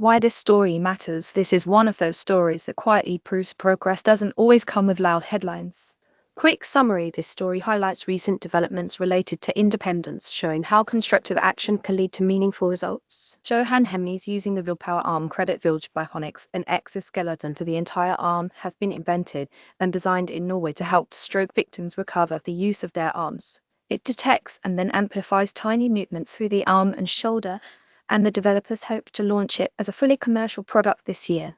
Why this story matters. This is one of those stories that quietly proves progress doesn't always come with loud headlines. Quick summary: this story highlights recent developments related to independence, showing how constructive action can lead to meaningful results. Johanne Hemnes using the Vilpower arm credit Vilje Bionics, an exoskeleton for the entire arm, has been invented and designed in Norway to help stroke victims recover the use of their arms. It detects and then amplifies tiny movements through the arm and shoulder, and the developers hope to launch it as a fully commercial product this year.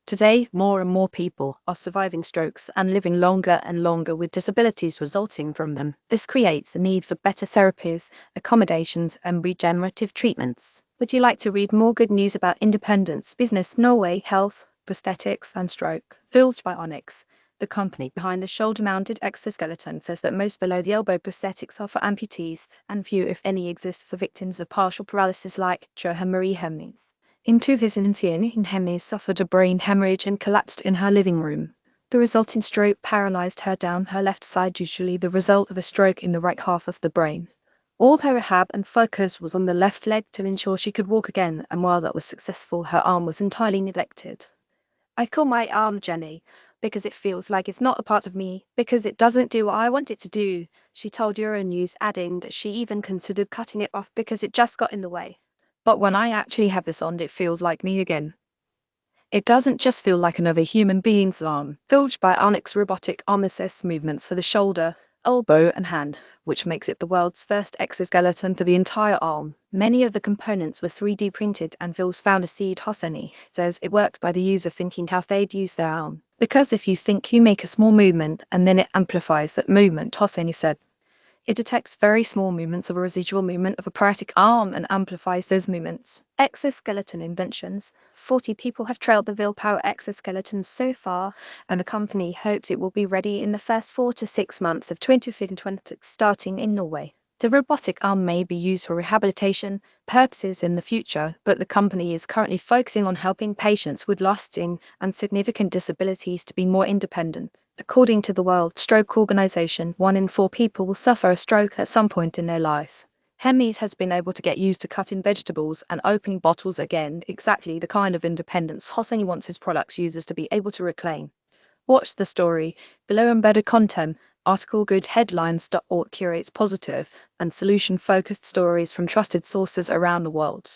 Today, more and more people are surviving strokes and living longer and longer with disabilities resulting from them. This creates the need for better therapies, accommodations, and regenerative treatments. Would you like to read more good news about independence, business, Norway, health, prosthetics, and stroke? Vilje Bionics, the company behind the shoulder-mounted exoskeleton, says that most below-the-elbow prosthetics are for amputees, and few, if any, exist for victims of partial paralysis like Johanne Hemnes. In 2010, Hemnes suffered a brain hemorrhage and collapsed in her living room. The resulting stroke paralyzed her down her left side, usually the result of a stroke in the right half of the brain. All her rehab and focus was on the left leg to ensure she could walk again, and while that was successful, her arm was entirely neglected. I call my arm Jenny because it feels like it's not a part of me, because it doesn't do what I want it to do, she told Euronews, adding that she even considered cutting it off because it just got in the way. But when I actually have this on, it feels like me again. It doesn't just feel like another human being's arm. Vilje Bionics robotic arm assists movements for the shoulder, elbow, and hand, which makes it the world's first exoskeleton for the entire arm. Many of the components were 3D printed, and Vilje's founder Hosseini says it works by the user thinking how they'd use their arm. Because if you think, you make a small movement and then it amplifies that movement, Hosseini said. It detects very small movements of a residual movement of a paralytic arm and amplifies those movements. Exoskeleton inventions. 40 people have trialed the Vilpower exoskeleton so far, and the company hopes it will be ready in the first 4 to 6 months of 2020, starting in Norway. The robotic arm may be used for rehabilitation purposes in the future, but the company is currently focusing on helping patients with lasting and significant disabilities to be more independent. According to the World Stroke Organization, 1 in 4 people will suffer a stroke at some point in their life. Hemnes has been able to get used to cutting vegetables and opening bottles again, exactly the kind of independence Hosseini wants his products users to be able to reclaim. Watch the story below. Embedded content. Article goodheadlines.org curates positive and solution-focused stories from trusted sources around the world.